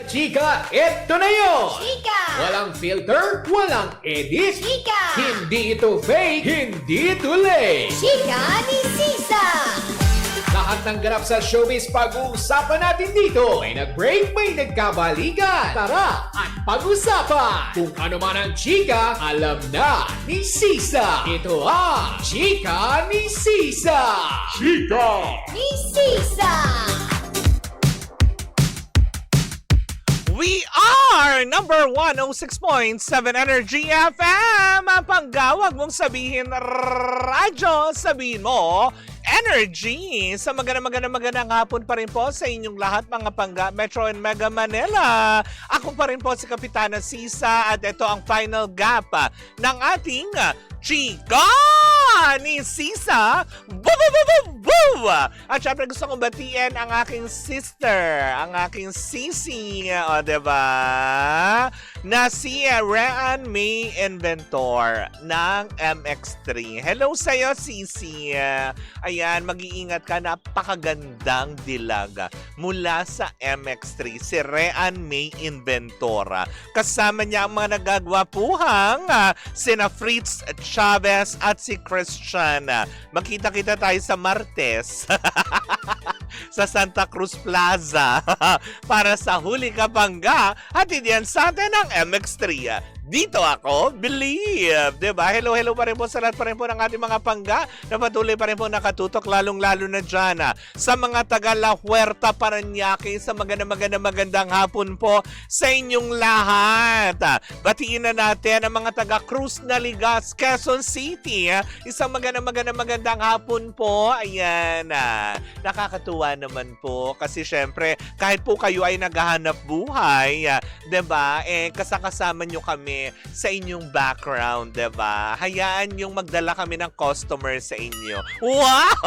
Chika, eto na yun! Chika! Walang filter, walang edit. Chika! Hindi ito fake, hindi ito late. Chika ni Sisa! Lahat ng ganap sa showbiz pag-uusapan natin dito. May nag-break, may nagkabalikan. Tara at pag-usapan. Kung ano man ang chika, alam na ni Sisa. Ito ang Chika ni Sisa. Chika! Ni Sisa! We are number 106.7 Energy FM. Ang panggawag mong sabihin radyo, sabihin mo Energy. Sa magandang hapon pa rin po sa inyong lahat mga pangga Metro and Mega Manila. Ako pa rin po si Kapitana Sisa at ito ang final gap ng ating Chika ni Sisa. Boo! At syempre gusto kong batiin ang aking sister, ang aking sisi, o diba? Na si Rean May Inventor ng MX3. Hello sa'yo, sisi. Ayan, mag-iingat ka, napakagandang dilaga mula sa MX3, si Rean May Inventora. Kasama niya ang mga nagagwapuhang sina Fritz Chavez at si Christian. Magkita-kita tayo sa Martes sa Santa Cruz Plaza para sa Huli Kapangga at yan sa atin ang MX3. Dito ako, believe. Diba? Hello pa rin po sa lahat pa rin po ng ating mga pangga na patuloy pa rin po nakatutok, lalong-lalo na dyan. Sa mga taga La Huerta, Paranaque, sa magandang hapon po sa inyong lahat. Batiin na natin ang mga taga Cruz Naligas, Quezon City. Isang magandang hapon po. Ayan. Nakakatuwa naman po kasi syempre kahit po kayo ay naghahanap buhay, diba? Kasama nyo kami sa inyong background, diba? Hayaan yung magdala kami ng customer sa inyo. Wow!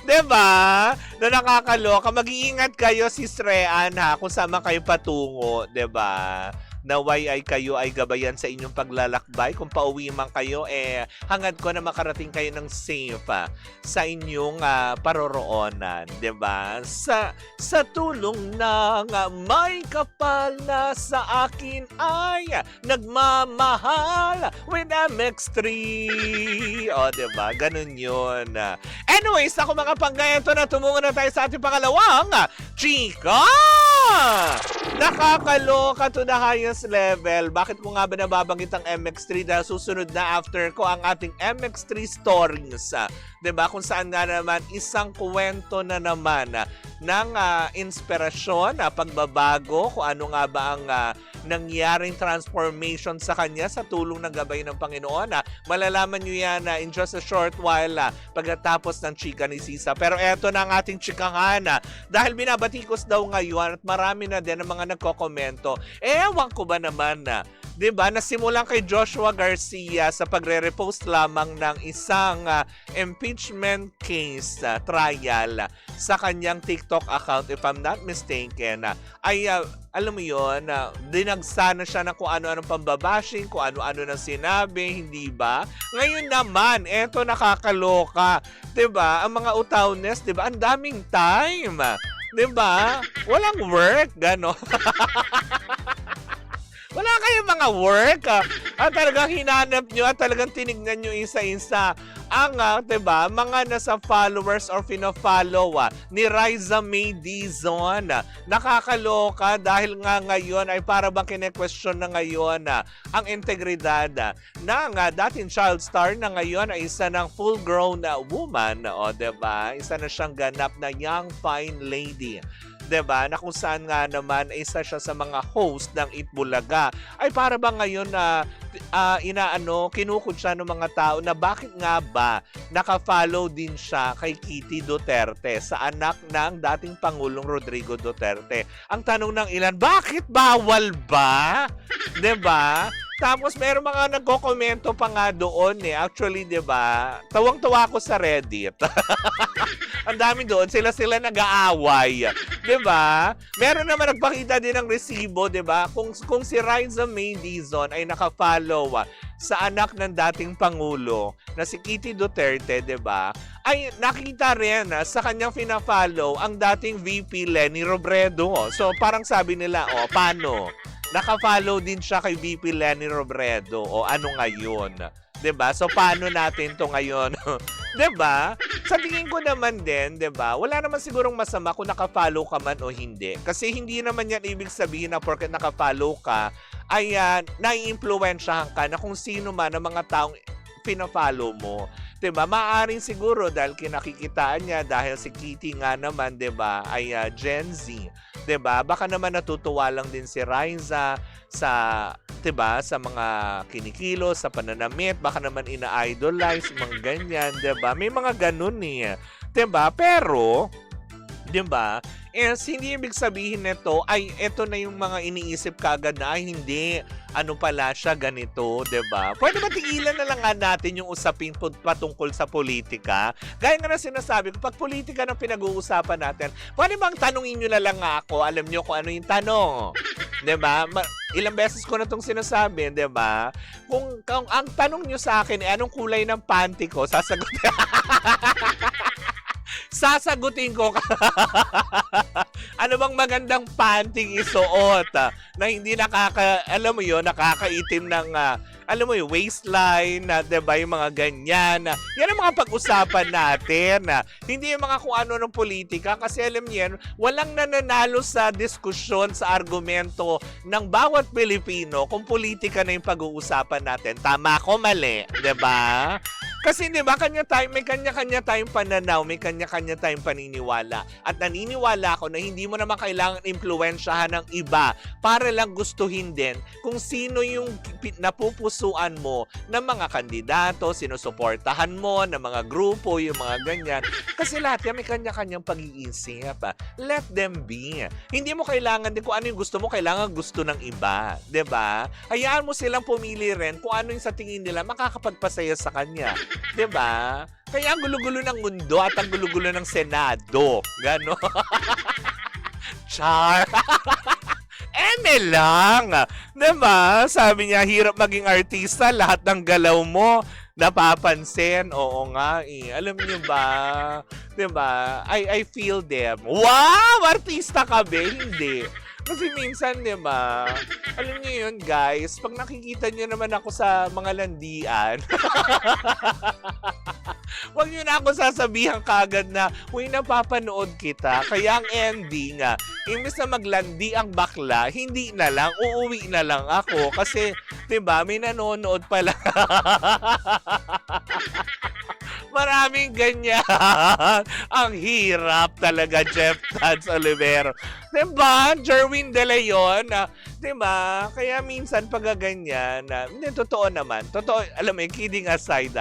Diba? Na nakakaloka. Mag-iingat kayo, Sis Rean, ha? Kung saan man kayo patungo, diba? Naway ay kayo ay gabayan sa inyong paglalakbay. Kung pauwi man kayo, hangad ko na makarating kayo ng safe sa inyong paroroonan, diba? Sa tulong ng may kapal na sa akin ay nagmamahal with MX3. O, diba? Ganun yun. Anyways, ako mga panggaya, ito na, tumungo na tayo sa ating pangalawang Chika! Nakakaloka to the highest level. Bakit mo nga ba nababanggit ang MX3? Dahil susunod na after ko ang ating MX3 stories. Diba? Kung saan nga naman isang kwento na naman ng inspirasyon, pagbabago, kung ano nga ba ang nangyaring transformation sa kanya sa tulong ng gabay ng Panginoon. Malalaman nyo yan in just a short while pagkatapos ng Chika ni Sisa. Pero eto na ang ating chikahan. Dahil binabatikos daw ngayon at marami na din ang mga nagkokomento. Ewan ko ba naman diba, nasimulan kay Joshua Garcia sa pagre-repost lamang ng isang impeachment case trial sa kanyang TikTok account, if I'm not mistaken, ay alam mo yun, dinagsana siya ng kung ano-anong pambabashing, kung ano-ano nang sinabi, hindi ba? Ngayon naman, eto nakakaloka, diba, ang mga utawnes, diba, ang daming time, diba, walang work, gano'n. Wala kayong mga work at talagang hinanap nyo at talagang tinignan nyo isa-isa ang diba, mga nasa followers or fina-follow ni Riza May Dizon. Nakakaloka dahil nga ngayon ay para bang kine-question na ngayon ang integridad ng dating child star na ngayon ay isa ng full-grown woman. O diba, isa na siyang ganap na young fine lady. Diba, na kung saan nga naman isa siya sa mga host ng Itbulaga ay para ba ngayon na kinukod siya ng mga tao na bakit nga ba naka-follow din siya kay Kitty Duterte, sa anak ng dating Pangulong Rodrigo Duterte. Ang tanong ng ilan, bakit bawal ba? Diba? Tapos meron mga nagko-komento pa nga doon Actually, 'di ba? Tawang-tawa ako sa Reddit. Ang dami doon, sila nag-aaway, 'di ba? Meron naman nagpakita din ng resibo, 'di ba? Kung si Riza May Dizon ay naka-follow sa anak ng dating Pangulo na si Kitty Duterte, 'di ba? ay nakita rin sa kanyang fina-follow ang dating VP Lenny Robredo. So parang sabi nila, paano? Naka-follow din siya kay VP Lenny Robredo. O ano ngayon? 'Di ba? So paano natin 'to ngayon? 'Di ba? Sa tingin ko naman din, 'di ba? Wala naman sigurong masama kung naka-follow ka man o hindi. Kasi hindi naman 'yan ibig sabihin na porket naka-follow ka ay nai-impluwensyahan ka na kung sino man ang mga taong pina-follow mo. 'Di ba? Maaaring siguro dahil kinakikitaan niya dahil si Kitty nga naman, 'di ba, ay Gen Z. 'Di ba? Baka naman natutuwa lang din si Riza sa 'di ba, sa mga kinikilos, sa pananamit, baka naman ina-idolize mga ganyan, 'di ba? May mga ganun eh. 'Di ba? Pero 'di ba? Hindi ibig sabihin nito ay ito na yung mga iniisip kagad na ay hindi, ano pala siya ganito, 'di ba? Pwede ba tigilan na lang nga natin yung usapin patungkol sa politika? Gaya nga na sinasabi ko, pag politika ng pinag-uusapan natin, pwede bang tanungin nyo na lang nga ako, alam nyo kung ano yung tanong? 'Di ba? Ilang beses ko na itong sinasabi, 'di ba? Kung ang tanong nyo sa akin ay anong kulay ng panty ko, sasagutin ko ano bang magandang panting isuot na hindi alam mo yun, nakakaitim ng alam mo yung waistline, 'di ba, yung mga ganyan. Yan ang mga pag-usapan natin. Hindi yung mga kung ano ng politika kasi alam niyo, walang nananalo sa diskusyon, sa argumento ng bawat Pilipino kung politika na yung pag-uusapan natin. Tama ko, mali, 'di ba? Kasi 'di ba, may kanya-kanya tayong pananaw, may kanya-kanya tayong paniniwala. At naniniwala ako na hindi mo naman kailangan impluwensyahan ng iba para lang gustuhin din kung sino yung napupusuan mo ng mga kandidato, sinusuportahan mo, ng mga grupo, yung mga ganyan. Kasi lahat yan may kanya-kanyang pag-iisip. Let them be. Hindi mo kailangan din kung ano yung gusto mo, kailangan gusto ng iba. 'Di ba? Hayaan mo silang pumili rin kung ano yung sa tingin nila makakapagpasaya sa kanya. 'Di ba? Kaya ang gulo-gulo ng mundo at ang gulo-gulo ng Senado. Gano? Char! Lang! 'Di ba? Sabi niya, hirap maging artista, lahat ng galaw mo napapansin. Oo nga eh. Alam niyo ba? 'Di ba? I feel them. Wow! Artista ka ba? Hindi. Kasi minsan, 'di ba? Alam niyo 'yun, guys, pag nakikita niyo naman ako sa mga landian, wag niyo na ako sasabihan kagad na, "Uy, napapanood kita." Kaya ang ending, imbes na maglandi ang bakla, hindi na lang, uuwi na lang ako. Kasi, 'di ba, may nanonood pala. Maraming ganyan. Ang hirap talaga, Jeff Tans Olivero. 'Di ba? Jerwin De Leon. 'Di ba? Kaya minsan pag ganyan, hindi, totoo naman. Totoo, alam mo, kidding aside,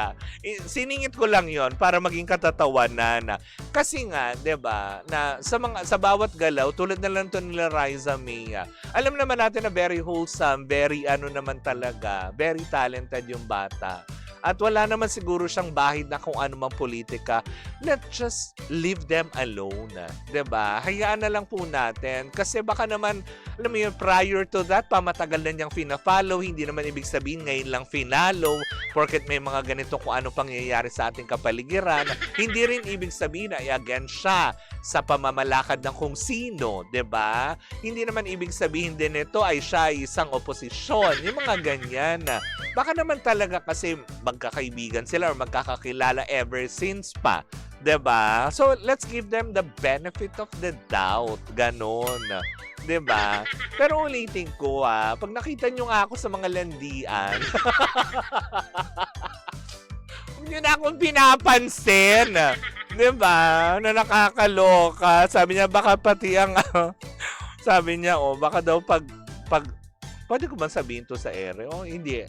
siningit ko lang 'yon para maging katatawanan. Kasi nga, 'di ba, na sa bawat galaw, tulad na lang 'to nila Riza May. Alam naman natin na very wholesome, very naman talaga, very talented yung bata. At wala naman siguro siyang bahid na kung ano mang politika. Let's just leave them alone. 'Di ba? Hayaan na lang po natin. Kasi baka naman, alam mo yun, prior to that, pamatagal na niyang fina-follow. Hindi naman ibig sabihin ngayon lang finalo. Porket may mga ganito kung ano pangyayari sa ating kapaligiran. Hindi rin ibig sabihin ay against siya sa pamamalakad ng kung sino. 'Di ba? Hindi naman ibig sabihin din ito ay siya ay isang oposisyon. Yung mga ganyan. Baka naman talaga kasi magkakaibigan sila or magkakakilala ever since pa. 'Di ba? So, let's give them the benefit of the doubt. Ganon. 'Di ba? Pero ulitin ko, pag nakita nyo nga ako sa mga landian, huwag nyo na akong pinapansin. 'Di ba? Na nakakaloka. Sabi niya, baka pati ang, sabi niya, baka daw pag pwede ko ba sabihin to sa ere? Hindi.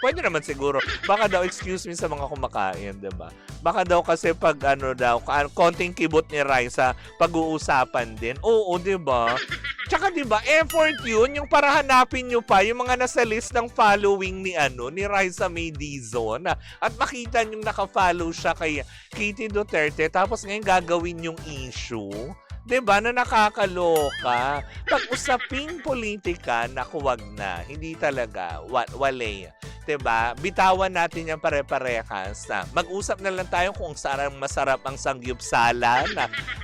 Pwede naman siguro. Baka daw, excuse me sa mga kumakain, 'di ba? Baka daw kasi pag konting kibot ni Riza, pag-uusapan din. Oo, 'di ba? Tsaka 'di ba, effort 'yun yung para hanapin niyo pa yung mga nasa list ng following ni Riza May Dizon at makita niyo naka-follow siya kay Kitty Duterte tapos ngayon gagawin yung issue. 'Di ba, na nakakaloka? Pag usaping politika, naku, wag na. Hindi talaga. Wale. 'Diba? Bitawan natin yan pare-parehas na mag-usap na lang tayo kung saan ang masarap ang sangyupsalan,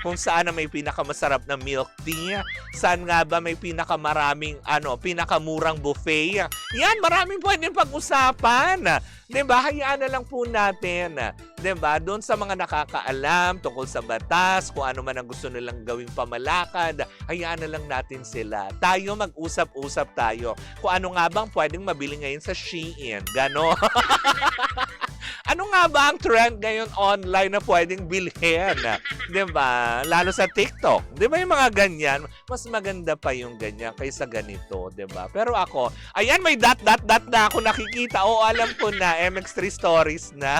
kung saan ang may pinakamasarap na milk tea, saan nga ba may pinakamaraming pinakamurang buffet. Yan, maraming pwedeng pag-usapan. 'Diba? Hayaan na lang po natin. 'Diba? Doon sa mga nakakaalam tungkol sa batas, kung ano man ang gusto nilang gawing pamalakad, hayaan na lang natin sila. Tayo mag-usap-usap tayo. Kung ano nga bang pwedeng mabili ngayon sa Shein. Gano? Ano nga ba ang trend ngayon online na pwedeng bilhin? 'Di ba? Lalo sa TikTok. 'Di ba yung mga ganyan? Mas maganda pa yung ganyan kaysa ganito, 'di ba? Pero ako, ayan, may dot na ako nakikita. Oo, alam ko na, MX3 stories na.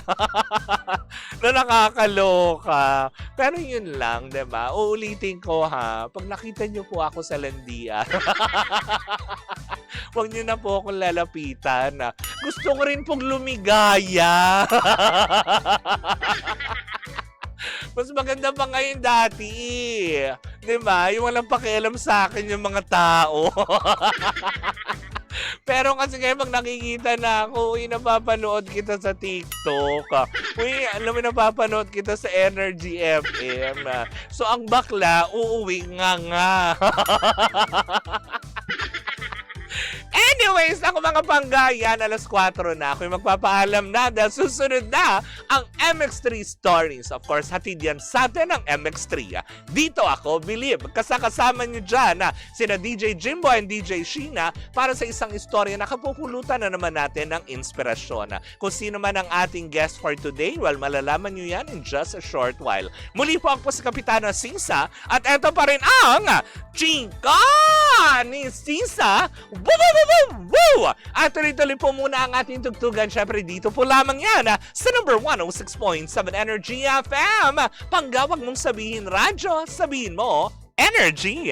Na nakakaloka. Pero yun lang, 'di ba? Uulitin ko ha. Pag nakita niyo po ako sa landian, huwag niyo na po akong lalapitan. Gusto ko rin pong lumigaya. Mas maganda pa ngayon dati. Di ba? Yung walang pakialam sa akin yung mga tao. Pero kasi ngayon pag nakikita na ako, napapanood kita sa TikTok. Alam mo, napapanood kita sa Energy FM. So ang bakla, uuwi nga. Anyways, ako mga panggayan, alas 4 na. Ako'y magpapaalam na dahil susunod na ang MX3 Stories. Of course, hatid yan sa atin ng MX3. Dito ako, Believe. Kasama nyo dyan sina DJ Jimbo and DJ Sheena para sa isang istorya na kapupulutan na naman natin ng inspirasyon. Kung sino man ang ating guest for today, well, malalaman nyo yan in just a short while. Muli po ako si Kapitana Sisa at eto pa rin ang Chika ni Sisa. Woo! At tuloy-tuloy po muna ang ating tugtugan. Syempre dito po lamang yan sa number 106.7 Energy FM. Panggawag mong sabihin radyo, sabihin mo Energy.